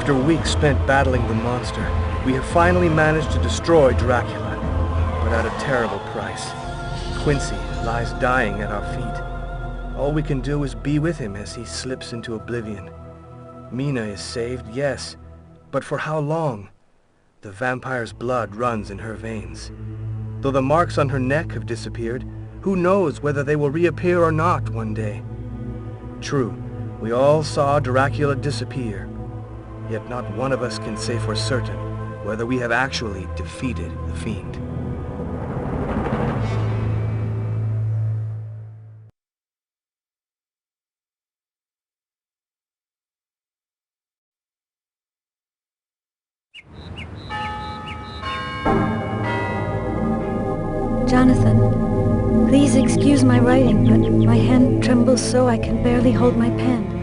After weeks spent battling the monster, we have finally managed to destroy Dracula, but at a terrible price. Quincy lies dying at our feet. All we can do is be with him as he slips into oblivion. Mina is saved, yes, but for how long? The vampire's blood runs in her veins. Though the marks on her neck have disappeared, who knows whether they will reappear or not one day. True, we all saw Dracula disappear, yet not one of us can say for certain whether we have actually defeated the fiend. Jonathan, please excuse my writing, but my hand trembles so I can barely hold my pen.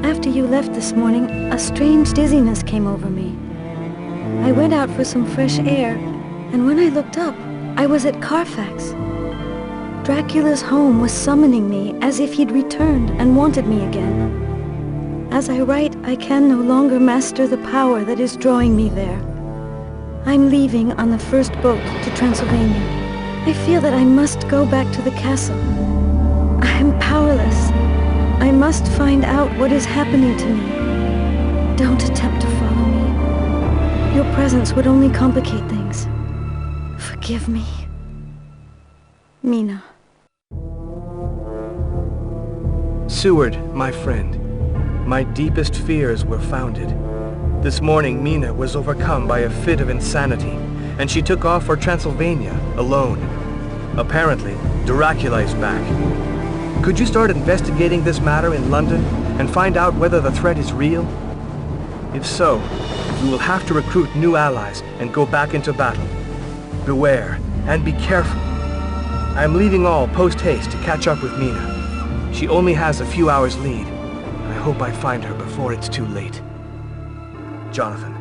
After you left this morning, a strange dizziness came over me. I went out for some fresh air, and when I looked up, I was at Carfax. Dracula's home was summoning me as if he'd returned and wanted me again. As I write, I can no longer master the power that is drawing me there. I'm leaving on the first boat to Transylvania. I feel that I must go back to the castle. I am powerless. I must find out what is happening to me. Don't attempt to follow me. Your presence would only complicate things. Forgive me. Mina. Seward, my friend, my deepest fears were founded. This morning, Mina was overcome by a fit of insanity, and she took off for Transylvania alone. Apparently, Dracula is back. Could you start investigating this matter in London and find out whether the threat is real? If so, we will have to recruit new allies and go back into battle. Beware, and be careful. I am leaving all post-haste to catch up with Mina. She only has a few hours lead. I hope I find her before it's too late. Jonathan.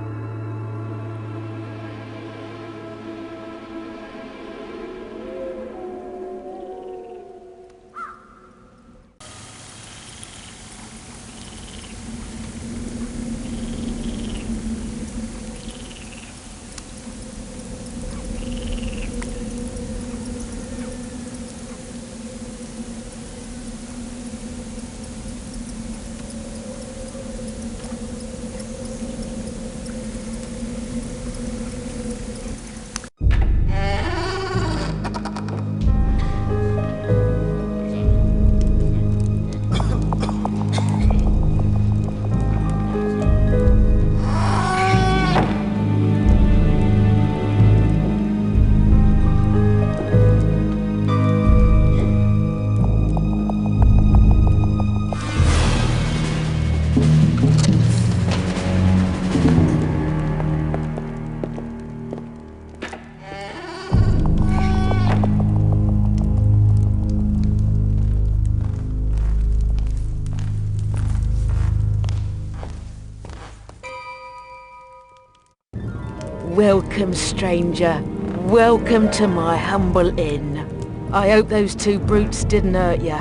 Welcome, stranger. Welcome to my humble inn. I hope those two brutes didn't hurt you.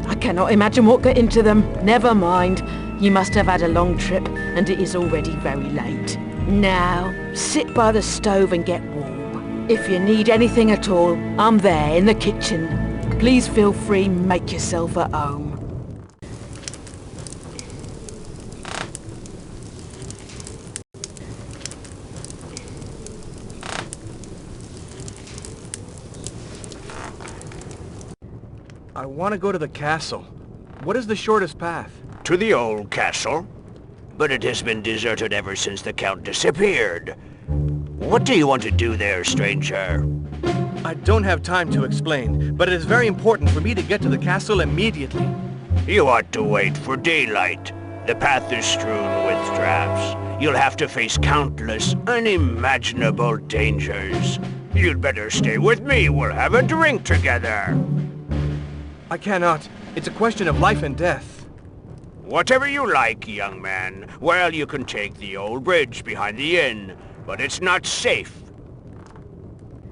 I cannot imagine what got into them. Never mind. You must have had a long trip, and it is already very late. Now, sit by the stove and get warm. If you need anything at all, I'm there in the kitchen. Please feel free, make yourself at home. I want to go to the castle. What is the shortest path? To the old castle? But it has been deserted ever since the Count disappeared. What do you want to do there, stranger? I don't have time to explain, but it is very important for me to get to the castle immediately. You ought to wait for daylight. The path is strewn with traps. You'll have to face countless, unimaginable dangers. You'd better stay with me. We'll have a drink together. I cannot. It's a question of life and death. Whatever you like, young man. Well, you can take the old bridge behind the inn, but it's not safe.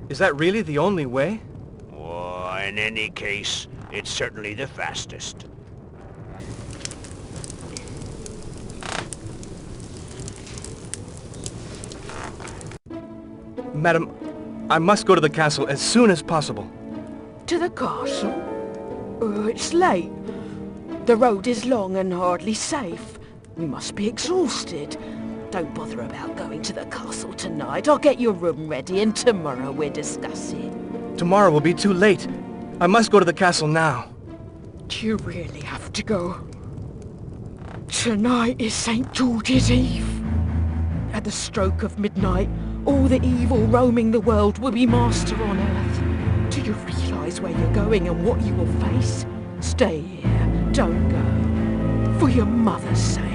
Is that really the only way? Oh, in any case, it's certainly the fastest. Madam, I must go to the castle as soon as possible. To the castle? It's late. The road is long and hardly safe. You must be exhausted. Don't bother about going to the castle tonight. I'll get your room ready and tomorrow we'll discuss it. Tomorrow will be too late. I must go to the castle now. Do you really have to go? Tonight is St. George's Eve. At the stroke of midnight, all the evil roaming the world will be master on Earth. Do you realise where you're going and what you will face? Stay here. Don't go. For your mother's sake.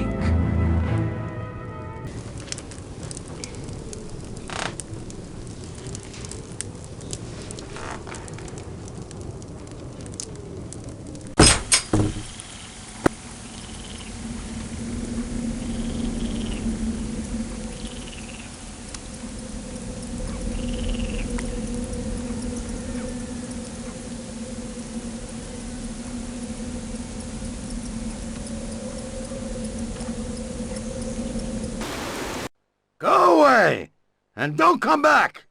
Go away! And don't come back!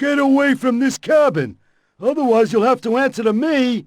Get away from this cabin! Otherwise you'll have to answer to me!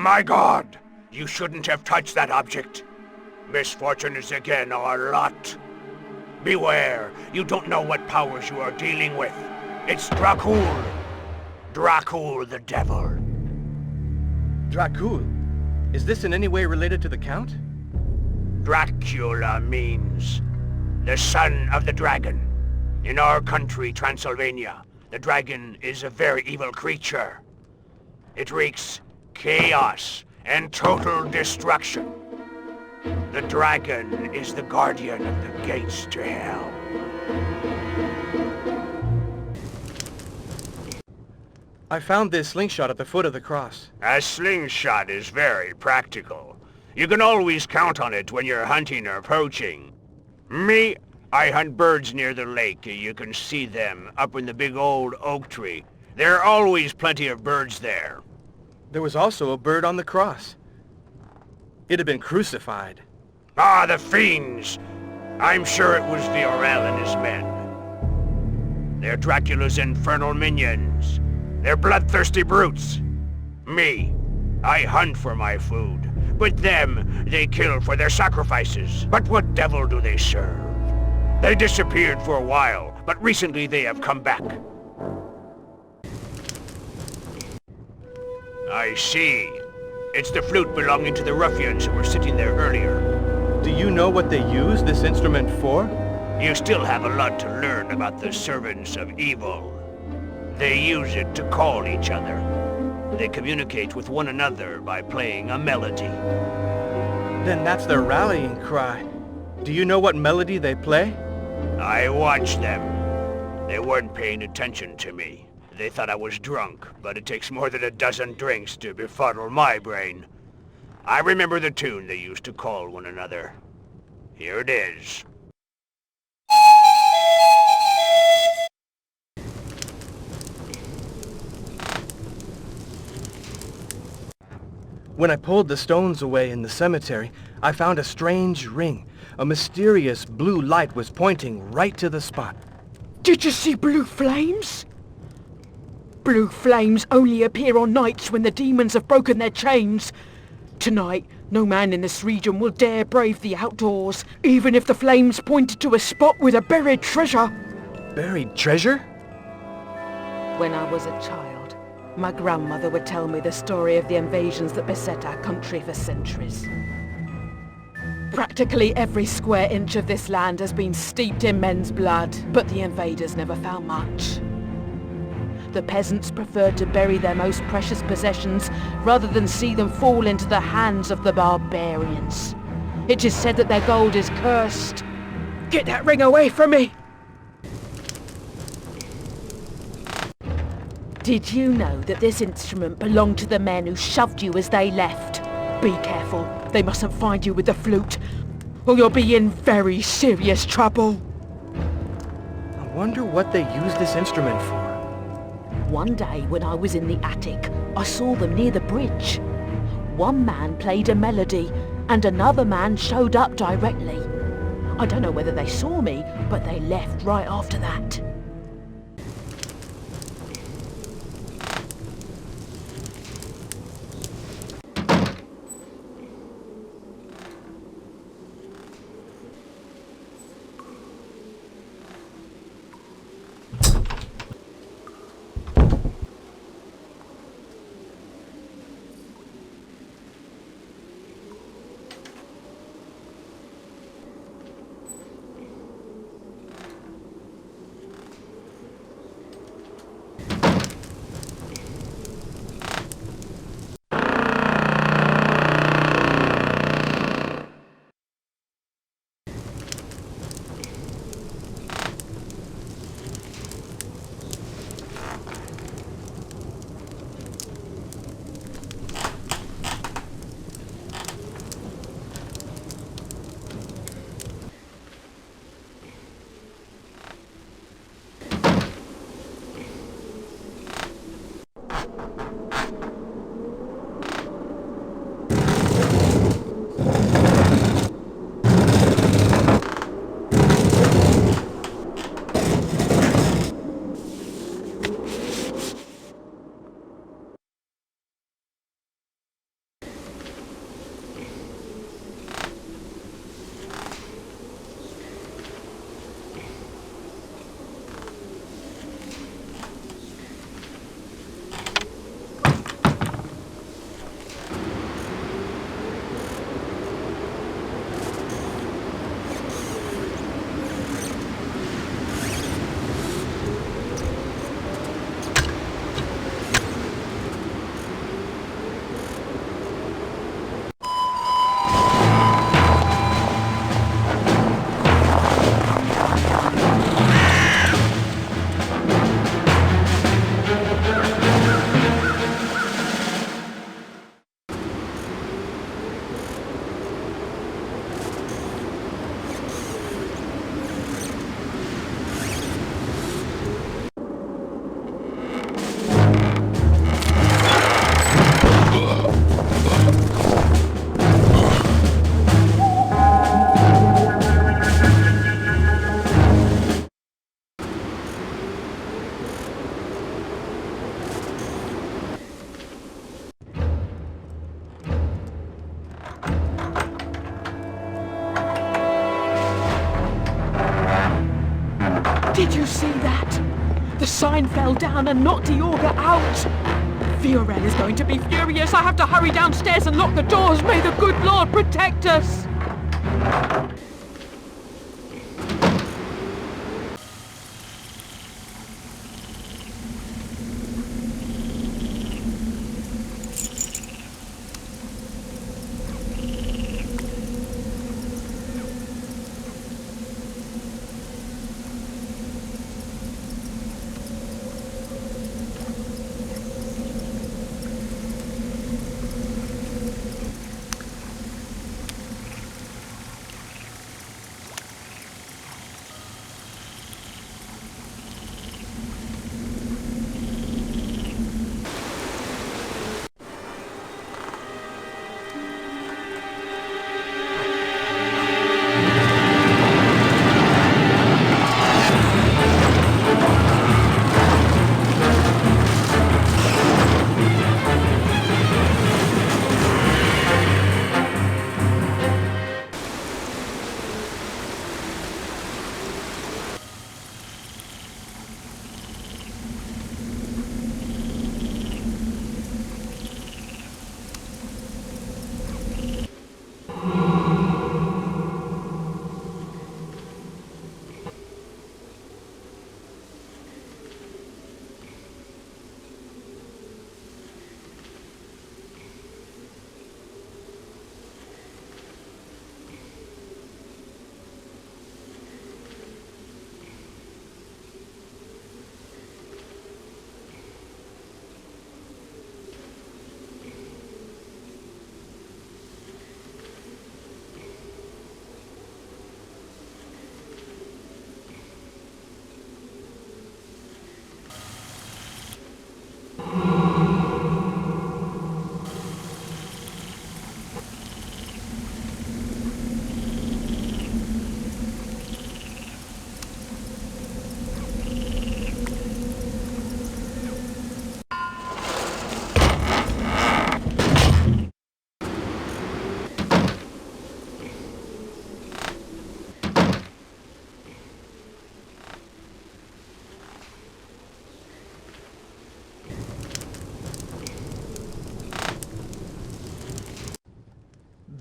My God! You shouldn't have touched that object. Misfortune is again our lot. Beware, you don't know what powers you are dealing with. It's Dracula. Dracula the devil. Dracula? Is this in any way related to the Count? Dracula means the son of the dragon. In our country, Transylvania, the dragon is a very evil creature. It wreaks chaos and total destruction. The dragon is the guardian of the gates to hell. I found this slingshot at the foot of the cross. A slingshot is very practical. You can always count on it when you're hunting or poaching. Me, I hunt birds near the lake. You can see them up in the big old oak tree. There are always plenty of birds there. There was also a bird on the cross. It had been crucified. Ah, the fiends! I'm sure it was Viorel and his men. They're Dracula's infernal minions. They're bloodthirsty brutes. Me, I hunt for my food. But them, they kill for their sacrifices. But what devil do they serve? They disappeared for a while, but recently they have come back. I see. It's the flute belonging to the ruffians who were sitting there earlier. Do you know what they use this instrument for? You still have a lot to learn about the servants of evil. They use it to call each other. They communicate with one another by playing a melody. Then that's their rallying cry. Do you know what melody they play? I watched them. They weren't paying attention to me. They thought I was drunk, but it takes more than a dozen drinks to befuddle my brain. I remember the tune they used to call one another. Here it is. When I pulled the stones away in the cemetery, I found a strange ring. A mysterious blue light was pointing right to the spot. Did you see blue flames? Blue flames only appear on nights when the demons have broken their chains. Tonight, no man in this region will dare brave the outdoors, even if the flames pointed to a spot with a buried treasure. Buried treasure? When I was a child, my grandmother would tell me the story of the invasions that beset our country for centuries. Practically every square inch of this land has been steeped in men's blood, but the invaders never found much. The peasants preferred to bury their most precious possessions rather than see them fall into the hands of the barbarians. It is said that their gold is cursed. Get that ring away from me! Did you know that this instrument belonged to the men who shoved you as they left? Be careful. They mustn't find you with the flute, or you'll be in very serious trouble. I wonder what they use this instrument for. One day when I was in the attic, I saw them near the bridge. One man played a melody, and another man showed up directly. I don't know whether they saw me, but they left right after that. see that? The sign fell down and knocked the auger out. Viorel is going to be furious. I have to hurry downstairs and lock the doors. May the good Lord protect us.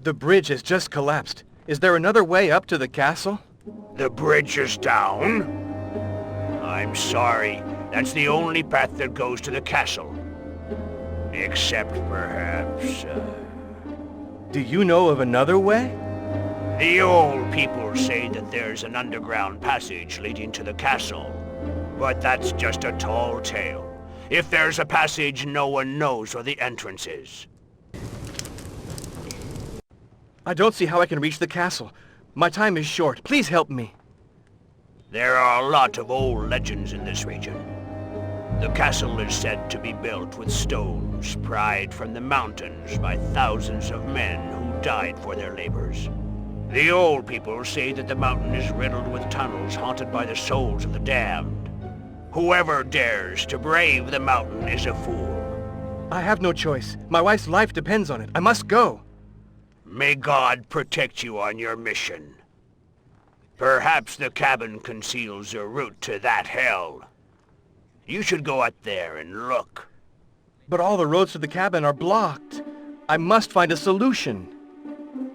The bridge has just collapsed. Is there another way up to the castle? The bridge is down? I'm sorry. That's the only path that goes to the castle. Except perhaps, Do you know of another way? The old people say that there's an underground passage leading to the castle. But that's just a tall tale. If there's a passage, no one knows where the entrance is. I don't see how I can reach the castle. My time is short. Please help me. There are a lot of old legends in this region. The castle is said to be built with stones pried from the mountains by thousands of men who died for their labors. The old people say that the mountain is riddled with tunnels haunted by the souls of the damned. Whoever dares to brave the mountain is a fool. I have no choice. My wife's life depends on it. I must go. May God protect you on your mission. Perhaps the cabin conceals a route to that hell. You should go out there and look. But all the roads to the cabin are blocked. I must find a solution.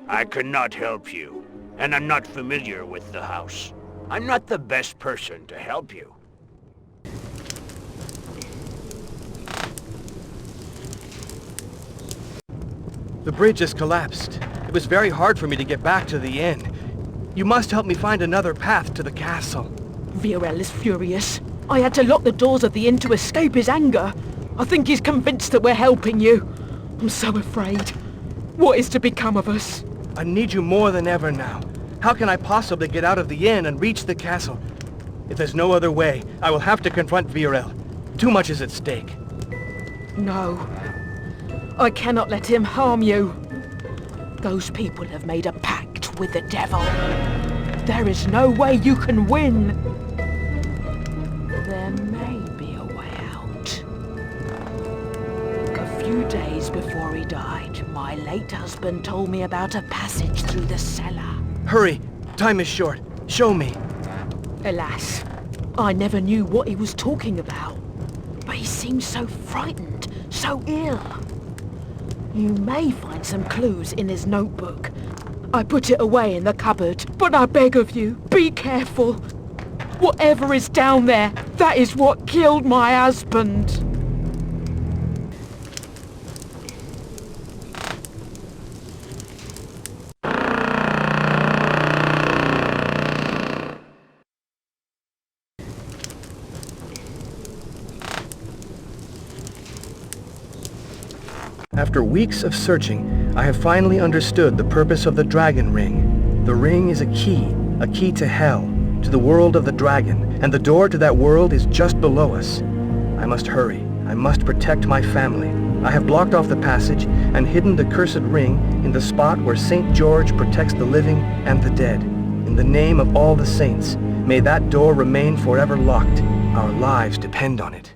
I cannot help you, and I'm not familiar with the house. I'm not the best person to help you. The bridge has collapsed. It was very hard for me to get back to the inn. You must help me find another path to the castle. Viorel is furious. I had to lock the doors of the inn to escape his anger. I think he's convinced that we're helping you. I'm so afraid. What is to become of us? I need you more than ever now. How can I possibly get out of the inn and reach the castle? If there's no other way, I will have to confront Viorel. Too much is at stake. No. I cannot let him harm you. Those people have made a pact with the devil. There is no way you can win. There may be a way out. A few days before he died, my late husband told me about a passage through the cellar. Hurry! Time is short. Show me. Alas, I never knew what he was talking about, but he seemed so frightened, so ill. You may find some clues in his notebook. I put it away in the cupboard, but I beg of you, be careful. Whatever is down there, that is what killed my husband. After weeks of searching, I have finally understood the purpose of the dragon ring. The ring is a key to hell, to the world of the dragon, and the door to that world is just below us. I must hurry. I must protect my family. I have blocked off the passage and hidden the cursed ring in the spot where St. George protects the living and the dead. In the name of all the saints, may that door remain forever locked. Our lives depend on it.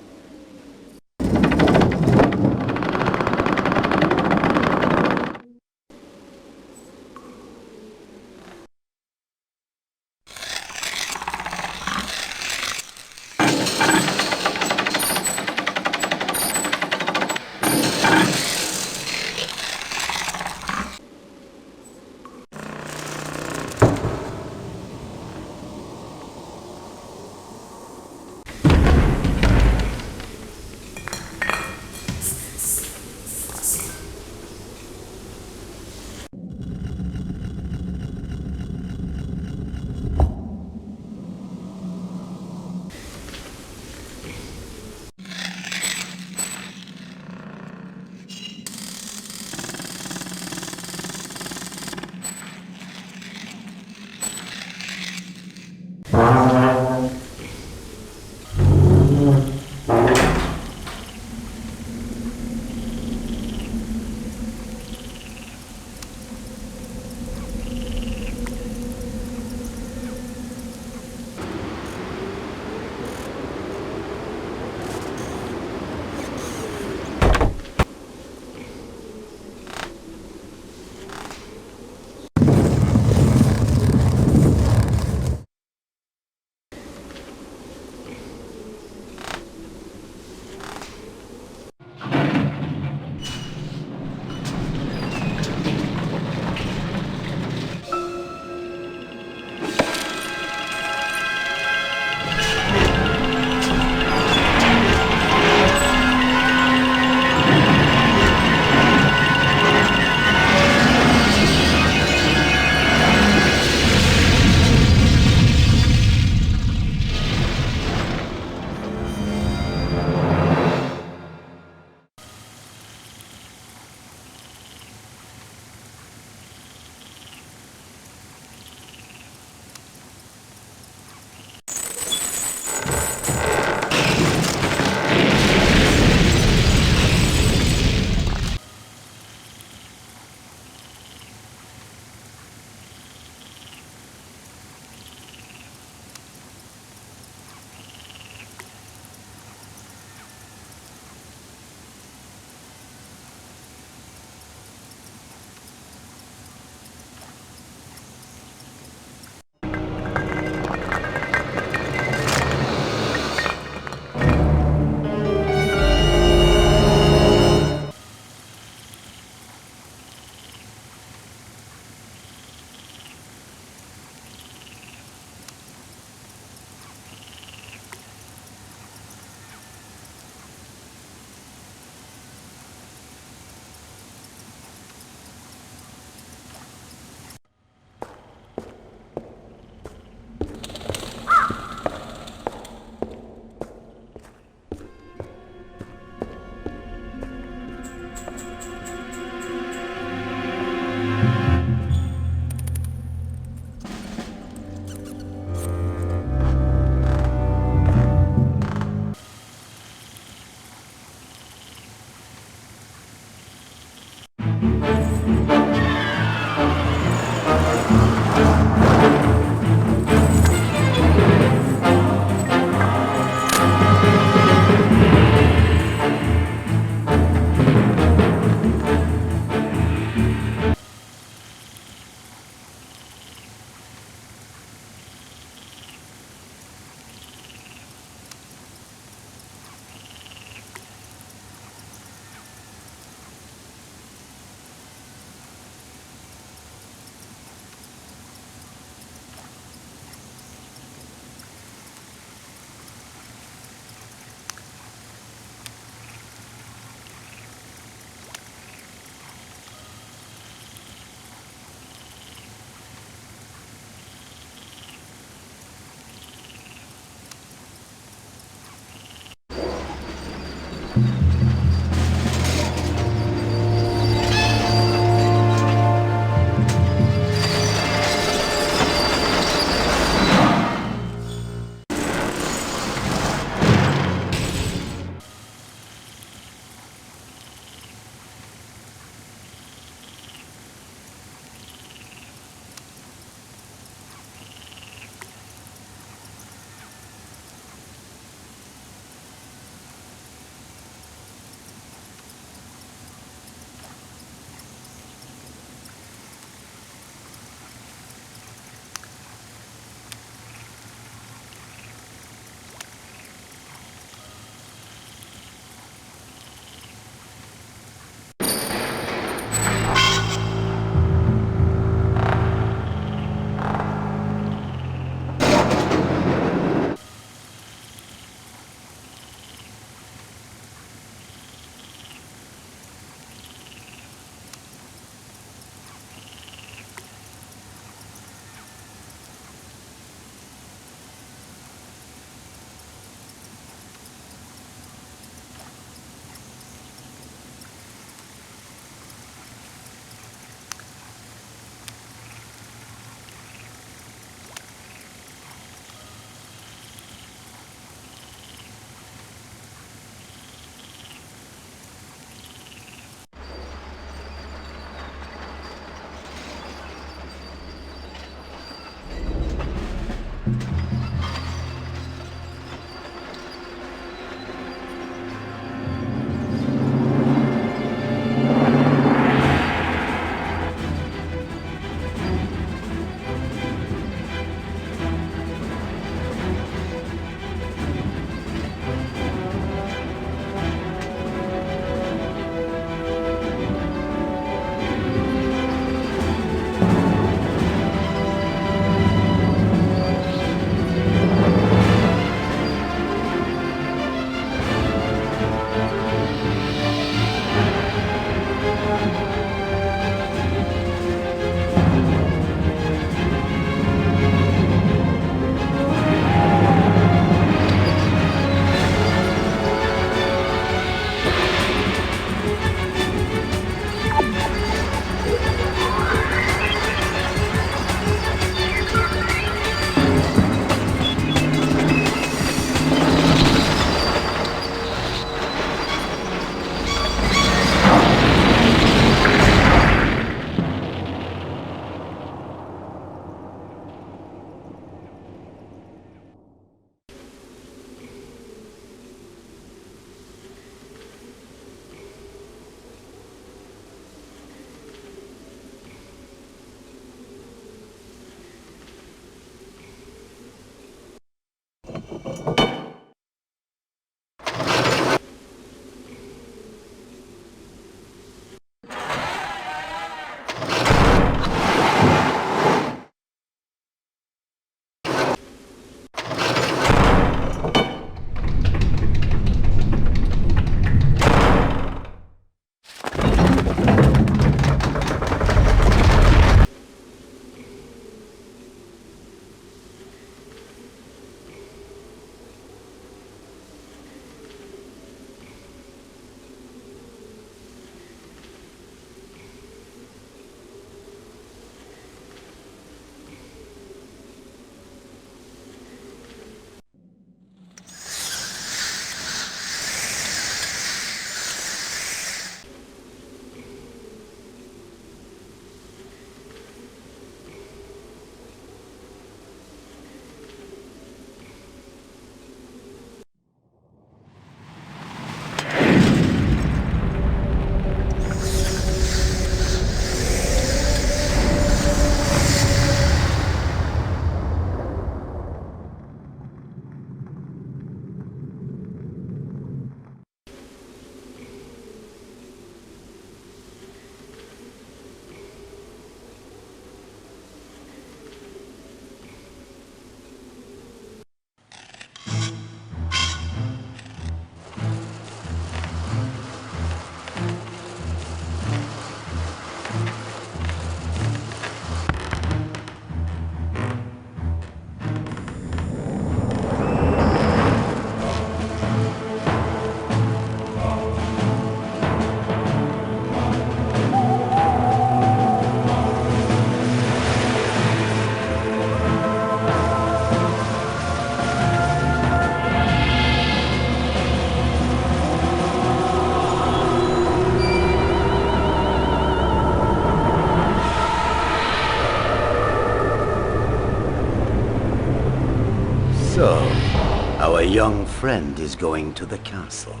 young friend is going to the castle.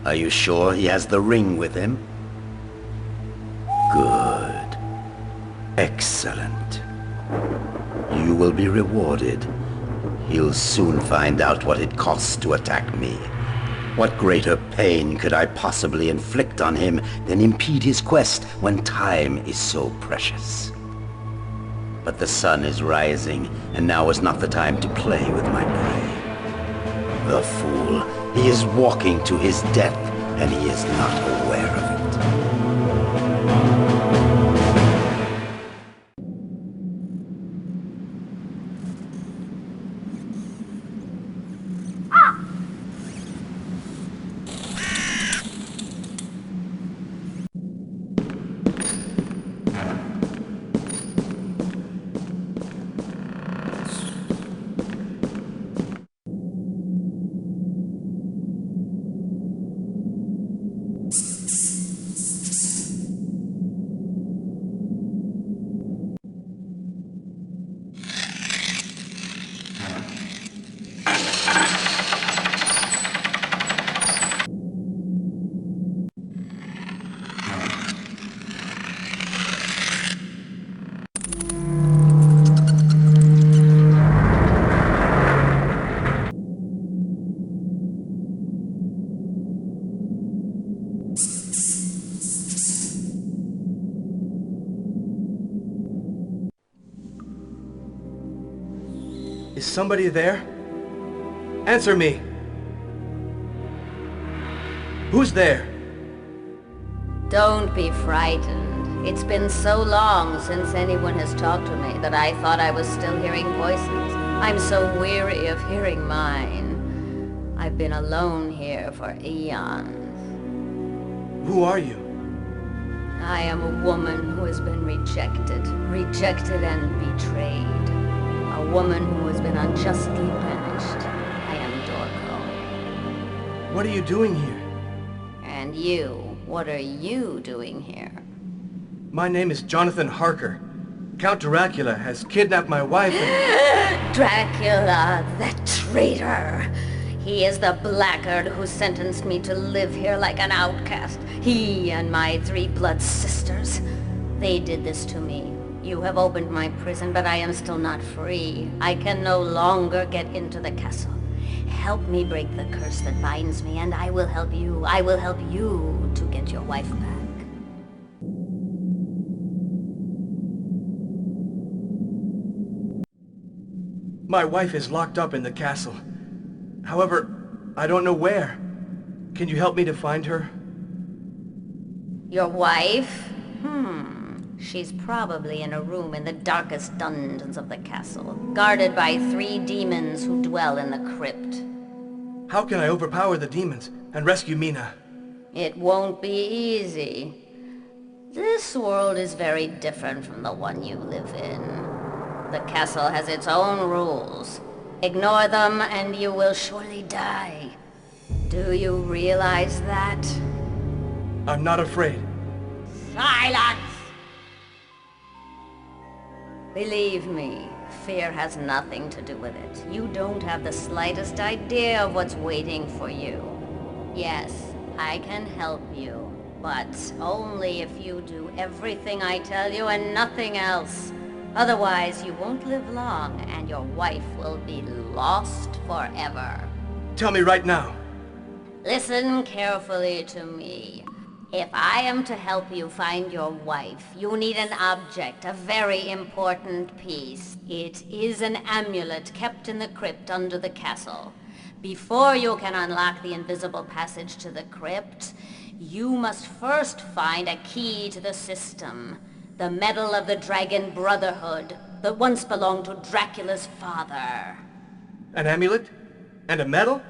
Are you sure he has the ring with him? Good. Excellent. You will be rewarded. He'll soon find out what it costs to attack me. What greater pain could I possibly inflict on him than impede his quest when time is so precious? But the sun is rising, and now is not the time to play with my prey. The fool. He is walking to his death, and he is not aware of it. Is somebody there? Answer me! Who's there? Don't be frightened. It's been so long since anyone has talked to me that I thought I was still hearing voices. I'm so weary of hearing mine. I've been alone here for eons. Who are you? I am a woman who has been rejected and betrayed. A woman who has been unjustly punished. I am Dorco. What are you doing here? And you, what are you doing here? My name is Jonathan Harker. Count Dracula has kidnapped my wife and... Dracula, the traitor! He is the blackguard who sentenced me to live here like an outcast. He and my 3 blood sisters. They did this to me. You have opened my prison, but I am still not free. I can no longer get into the castle. Help me break the curse that binds me, and I will help you. I will help you to get your wife back. My wife is locked up in the castle. However, I don't know where. Can you help me to find her? Your wife? She's probably in a room in the darkest dungeons of the castle, guarded by 3 demons who dwell in the crypt. How can I overpower the demons and rescue Mina? It won't be easy. This world is very different from the one you live in. The castle has its own rules. Ignore them and you will surely die. Do you realize that? I'm not afraid. Silence! Believe me, fear has nothing to do with it. You don't have the slightest idea of what's waiting for you. Yes, I can help you, but only if you do everything I tell you and nothing else. Otherwise, you won't live long, and your wife will be lost forever. Tell me right now. Listen carefully to me. If I am to help you find your wife, you need an object, a very important piece. It is an amulet kept in the crypt under the castle. Before you can unlock the invisible passage to the crypt, you must first find a key to the system. The medal of the Dragon Brotherhood that once belonged to Dracula's father. An amulet? And a medal?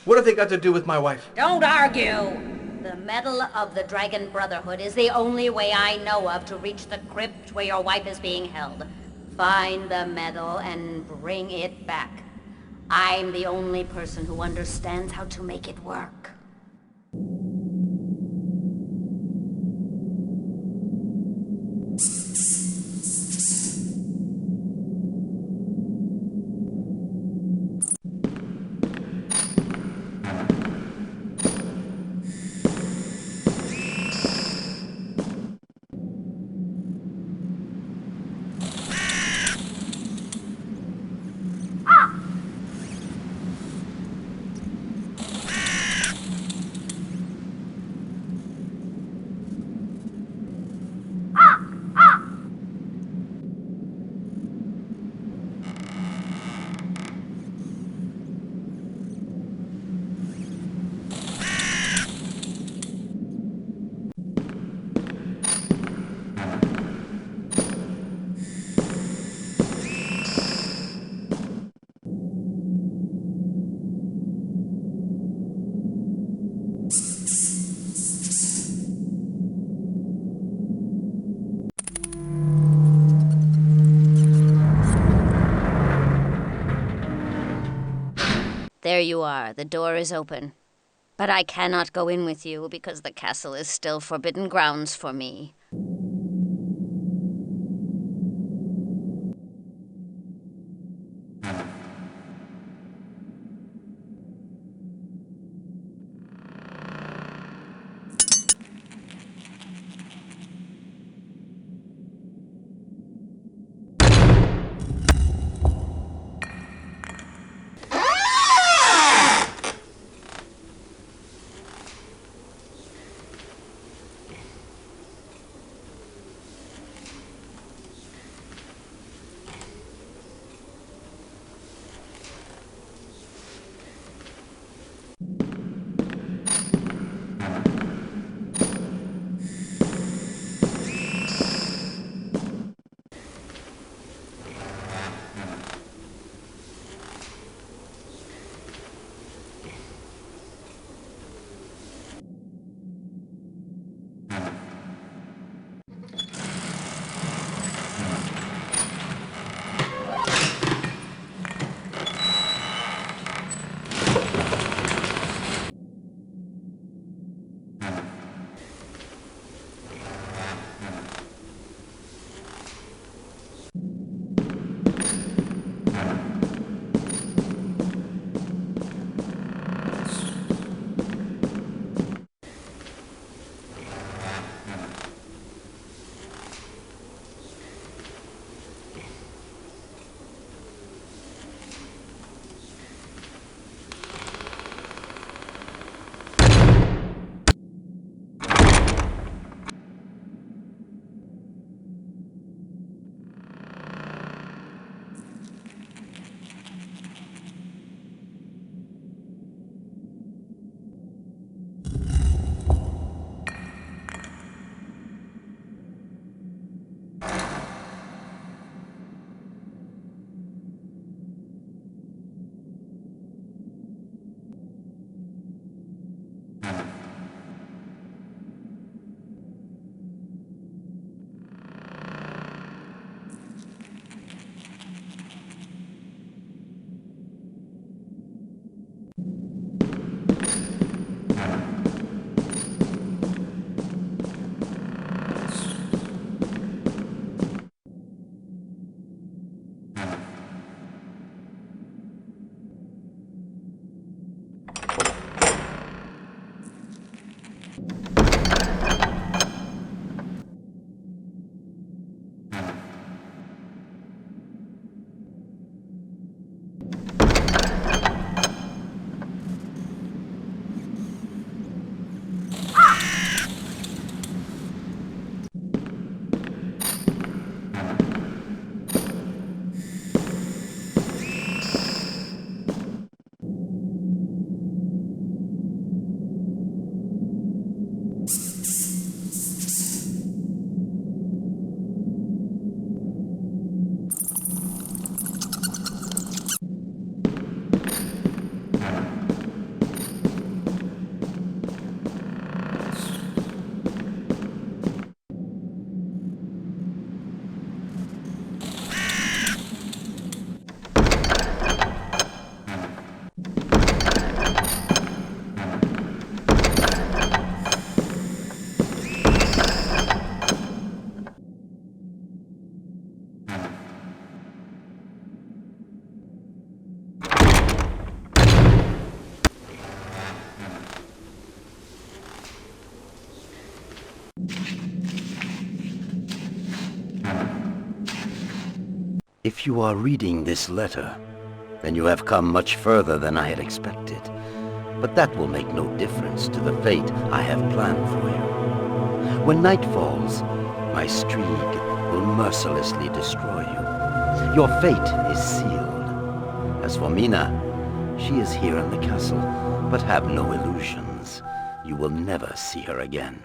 What have they got to do with my wife? Don't argue! The medal of the Dragon Brotherhood is the only way I know of to reach the crypt where your wife is being held. Find the medal and bring it back. I'm the only person who understands how to make it work. There you are. The door is open. But I cannot go in with you because the castle is still forbidden grounds for me. If you are reading this letter, then you have come much further than I had expected. But that will make no difference to the fate I have planned for you. When night falls, my Strieg will mercilessly destroy you. Your fate is sealed. As for Mina, she is here in the castle, but have no illusions. You will never see her again.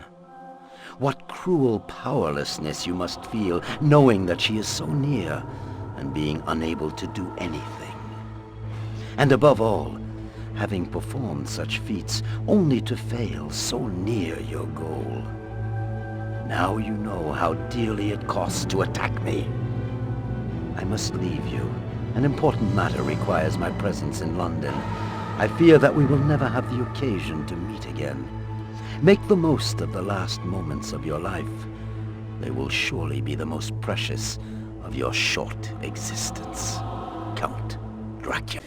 What cruel powerlessness you must feel, knowing that she is so near, and being unable to do anything. And above all, having performed such feats only to fail so near your goal. Now you know how dearly it costs to attack me. I must leave you. An important matter requires my presence in London. I fear that we will never have the occasion to meet again. Make the most of the last moments of your life. They will surely be the most precious of your short existence. Count Dracula.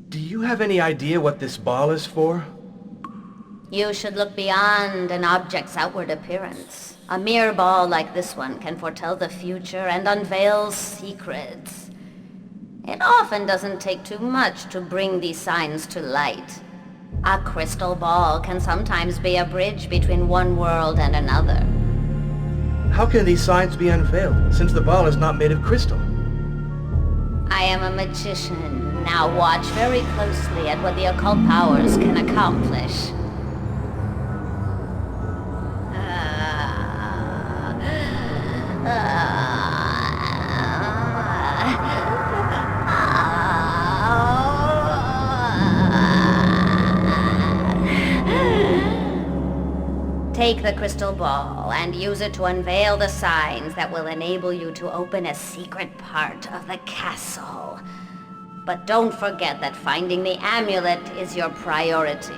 Do you have any idea what this ball is for? You should look beyond an object's outward appearance. A mere ball like this one can foretell the future and unveil secrets. It often doesn't take too much to bring these signs to light. A crystal ball can sometimes be a bridge between one world and another. How can these signs be unveiled, since the ball is not made of crystal? I am a magician. Now watch very closely at what the occult powers can accomplish. Take the crystal ball and use it to unveil the signs that will enable you to open a secret part of the castle. But don't forget that finding the amulet is your priority.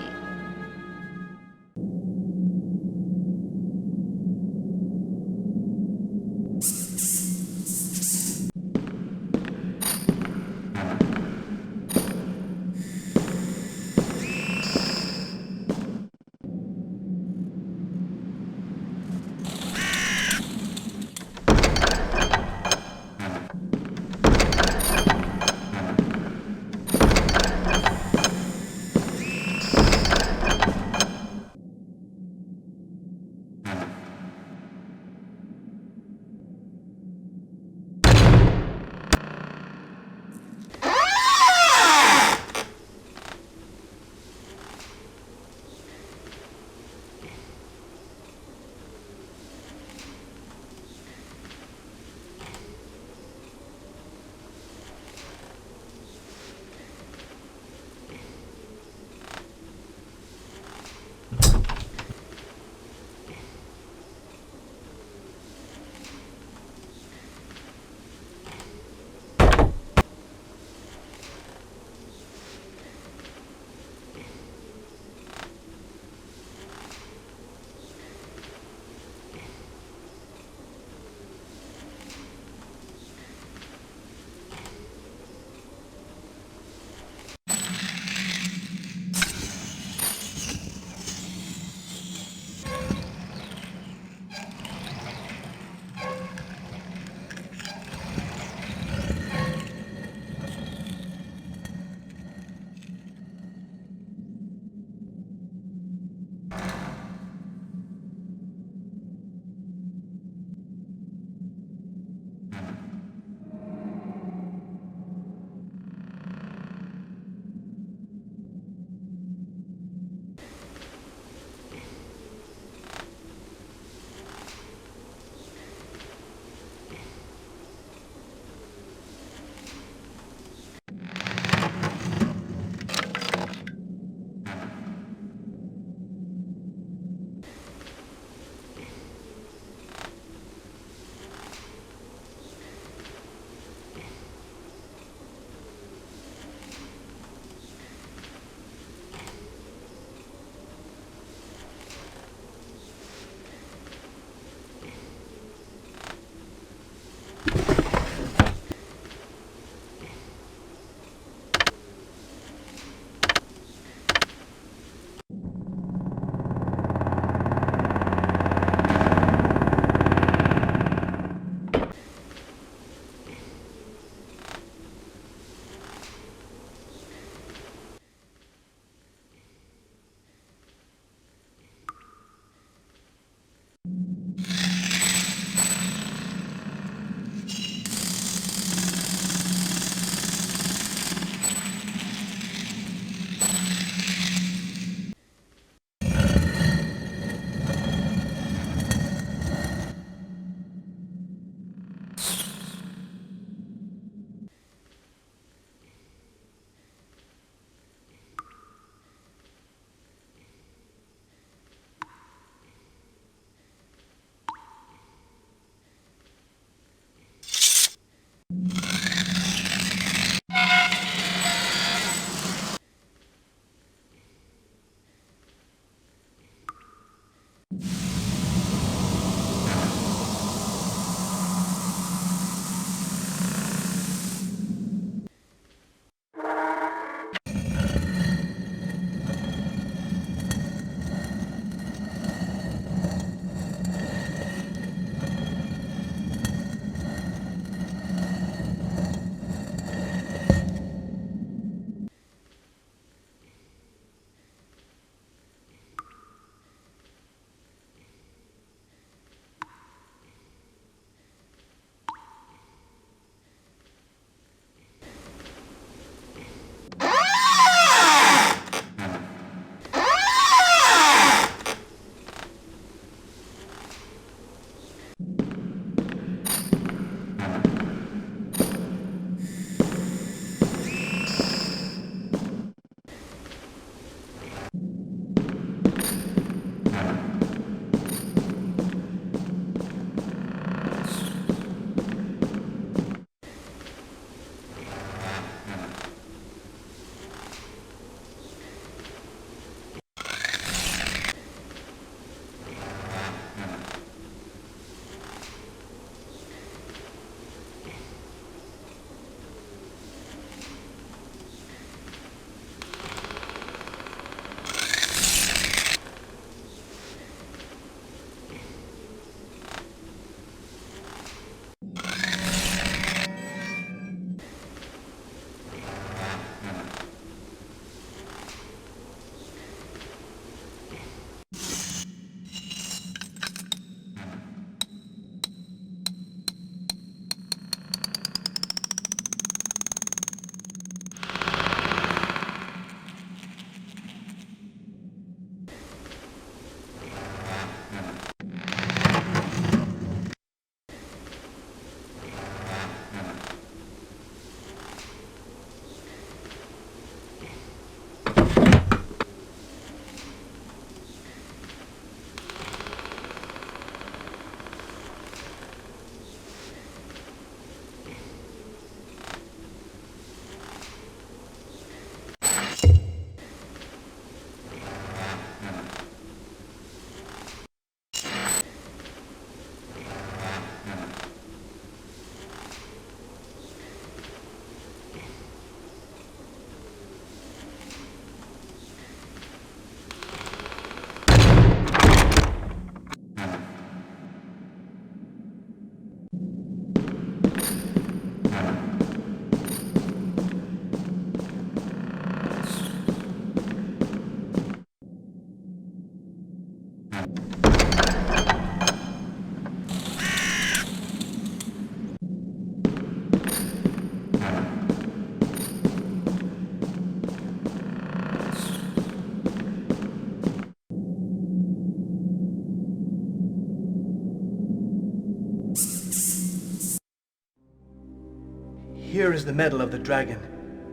Here is the medal of the dragon.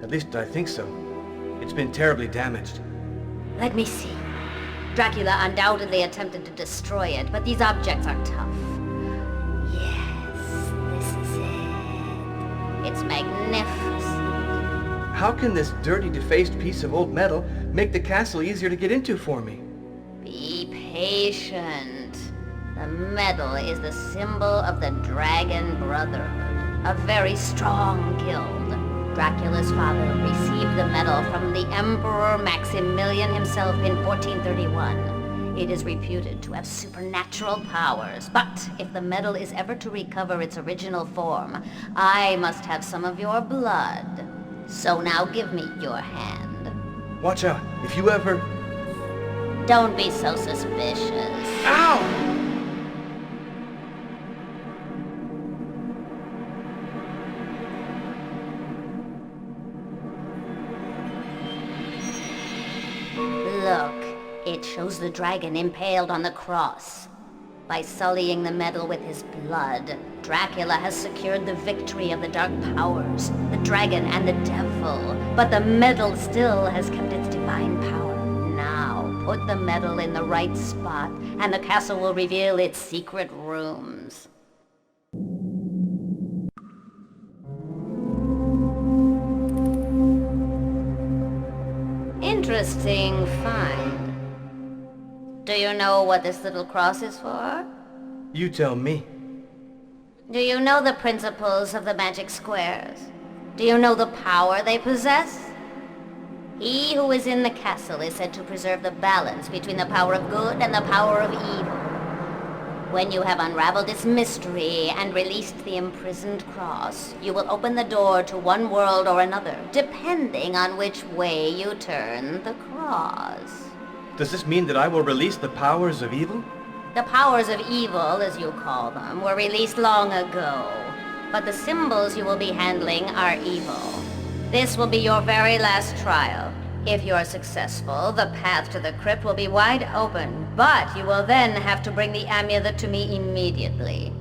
At least I think so. It's been terribly damaged. Let me see. Dracula undoubtedly attempted to destroy it, but these objects are tough. Yes, this is it. It's magnificent. How can this dirty, defaced piece of old metal make the castle easier to get into for me? Be patient. The medal is the symbol of the Dragon Brotherhood, a very strong guild. Dracula's father received the medal from the Emperor Maximilian himself in 1431. It is reputed to have supernatural powers, but if the medal is ever to recover its original form, I must have some of your blood. So now give me your hand. Watch out, if you ever... Don't be so suspicious. Ow! Look, it shows the dragon impaled on the cross. By sullying the medal with his blood, Dracula has secured the victory of the dark powers, the dragon and the devil. But the medal still has kept its divine power. Now, put the medal in the right spot, and the castle will reveal its secret rooms. Interesting find. Do you know what this little cross is for? You tell me. Do you know the principles of the magic squares? Do you know the power they possess? He who is in the castle is said to preserve the balance between the power of good and the power of evil. When you have unraveled its mystery and released the imprisoned cross, you will open the door to one world or another, depending on which way you turn the cross. Does this mean that I will release the powers of evil? The powers of evil, as you call them, were released long ago. But the symbols you will be handling are evil. This will be your very last trial. If you're successful, the path to the crypt will be wide open, but you will then have to bring the amulet to me immediately.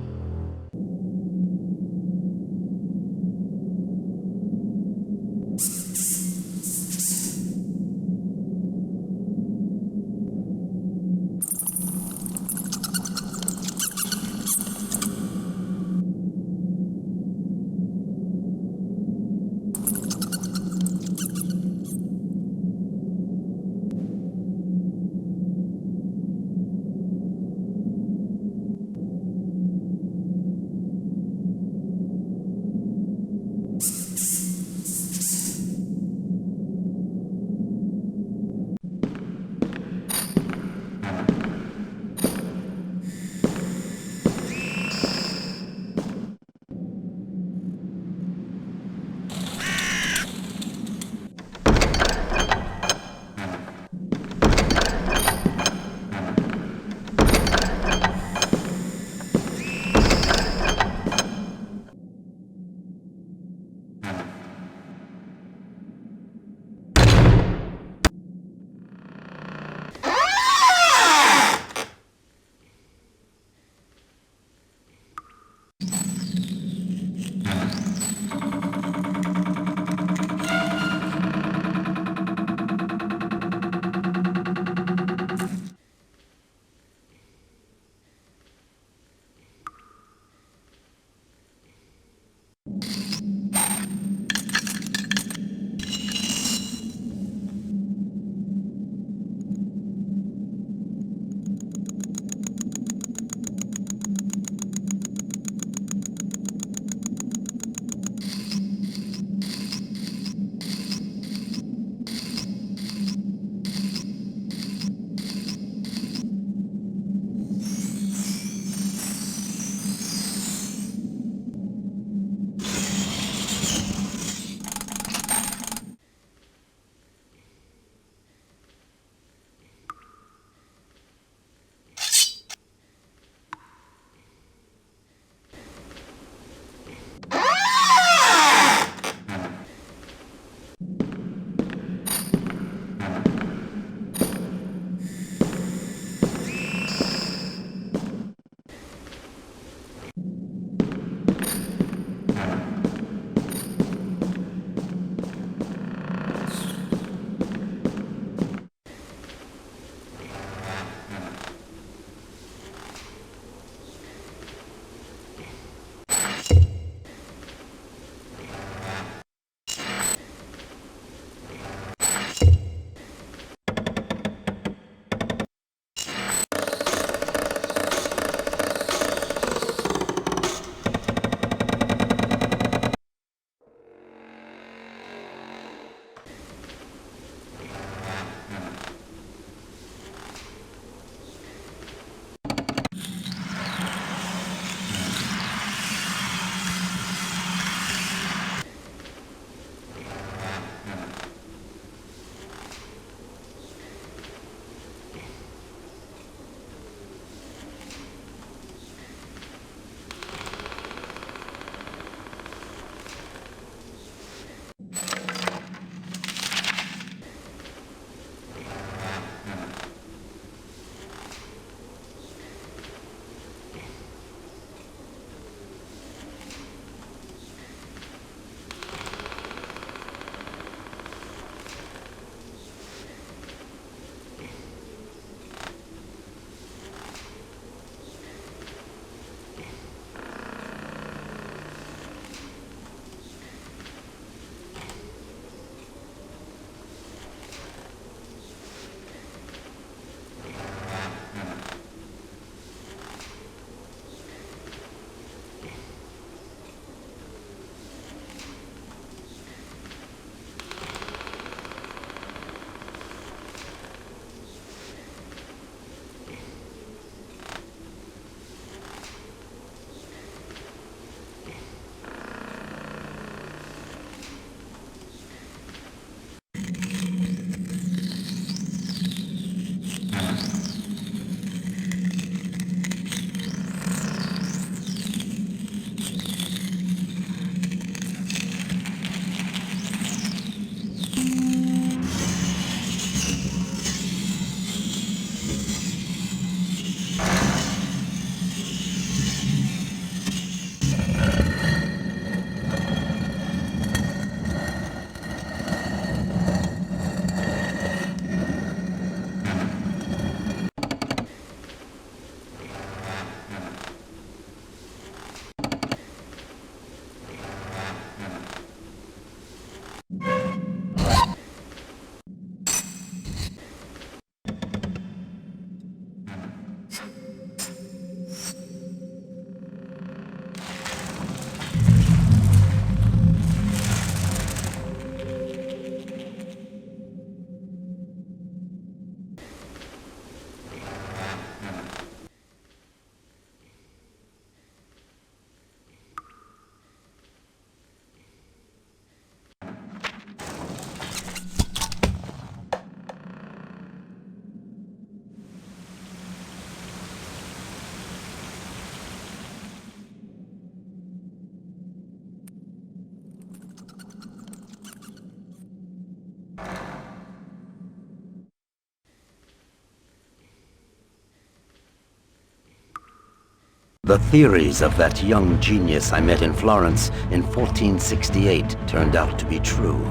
The theories of that young genius I met in Florence in 1468 turned out to be true.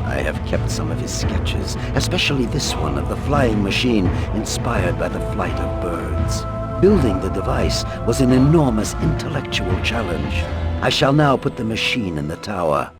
I have kept some of his sketches, especially this one of the flying machine inspired by the flight of birds. Building the device was an enormous intellectual challenge. I shall now put the machine in the tower.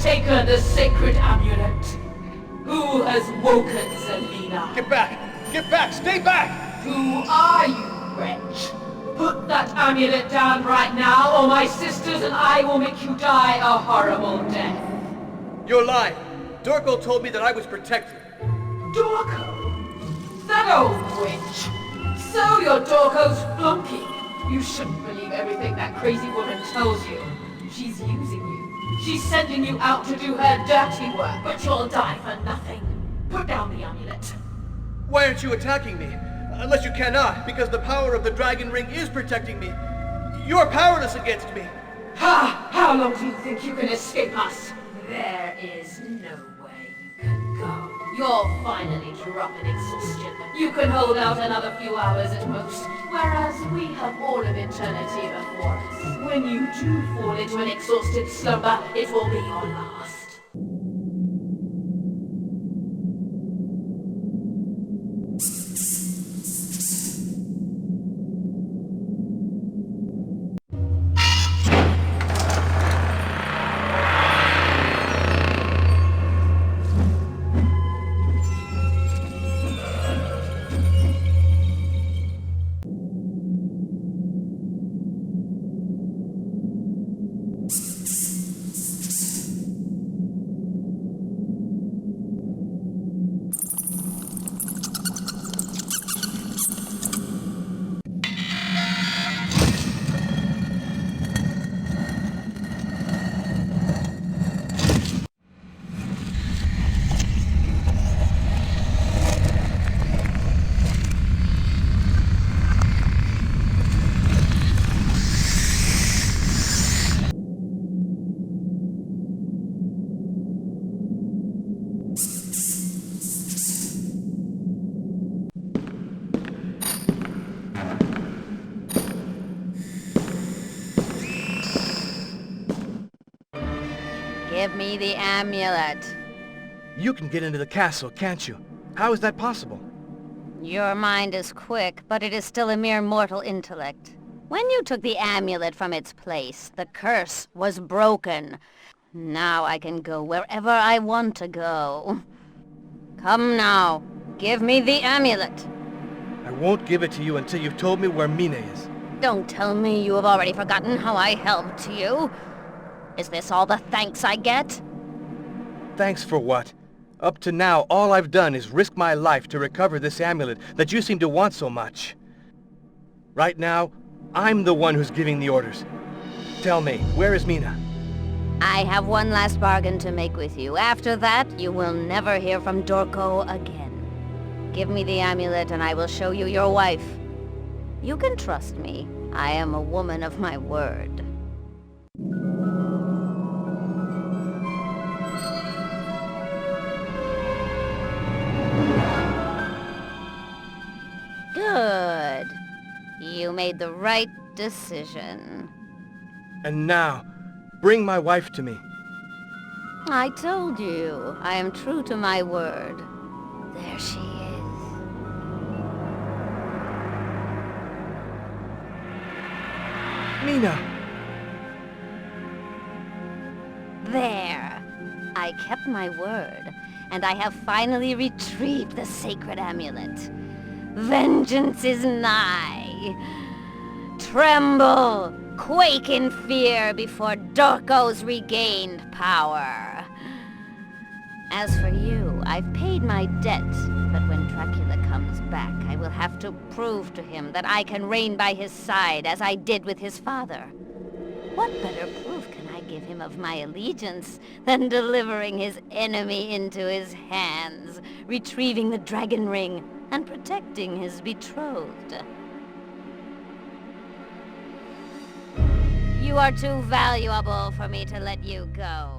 taken the sacred amulet? Who has woken Selena? Get back! Get back! Stay back! Who are you, wretch? Put that amulet down right now, or my sisters and I will make you die a horrible death. You're lying. Dorko told me that I was protected. Dorko? That old witch. So you're Dorko's flunky. You shouldn't believe everything that crazy woman tells you. She's using you. She's sending you out to do her dirty work, but you'll die for nothing. Put down the amulet. Why aren't you attacking me? Unless you cannot, because the power of the dragon ring is protecting me. You're powerless against me. Ha! How long do you think you can escape us? There is no way you can go. You're finally dropping exhaustion. You can hold out another few hours at most, whereas we have all of eternity before us. When you do fall into an exhausted slumber, it will be your last. Give me the amulet. You can get into the castle, can't you? How is that possible? Your mind is quick, but it is still a mere mortal intellect. When you took the amulet from its place, the curse was broken. Now I can go wherever I want to go. Come now, give me the amulet. I won't give it to you until you've told me where Mina is. Don't tell me you have already forgotten how I helped you. Is this all the thanks I get? Thanks for what? Up to now, all I've done is risk my life to recover this amulet that you seem to want so much. Right now, I'm the one who's giving the orders. Tell me, where is Mina? I have one last bargain to make with you. After that, you will never hear from Dorco again. Give me the amulet and I will show you your wife. You can trust me. I am a woman of my word. Good. You made the right decision. And now, bring my wife to me. I told you, I am true to my word. There she is. Mina! There. I kept my word, and I have finally retrieved the sacred amulet. Vengeance is nigh. Tremble, quake in fear before Dorco's regained power. As for you, I've paid my debt, but when Dracula comes back, I will have to prove to him that I can reign by his side as I did with his father. What better proof can I give him of my allegiance than delivering his enemy into his hands, retrieving the dragon ring, and protecting his betrothed? You are too valuable for me to let you go.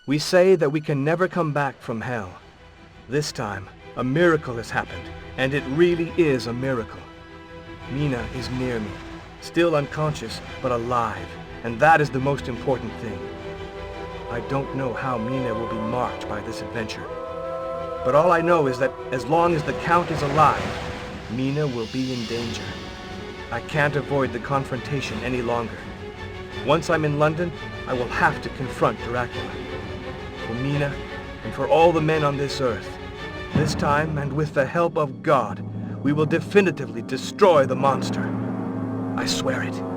We say that we can never come back from hell. This time, a miracle has happened, and it really is a miracle. Mina is near me, still unconscious, but alive, and that is the most important thing. I don't know how Mina will be marked by this adventure, but all I know is that as long as the Count is alive, Mina will be in danger. I can't avoid the confrontation any longer. Once I'm in London, I will have to confront Dracula. For Mina, and for all the men on this earth, this time, and with the help of God, we will definitively destroy the monster. I swear it.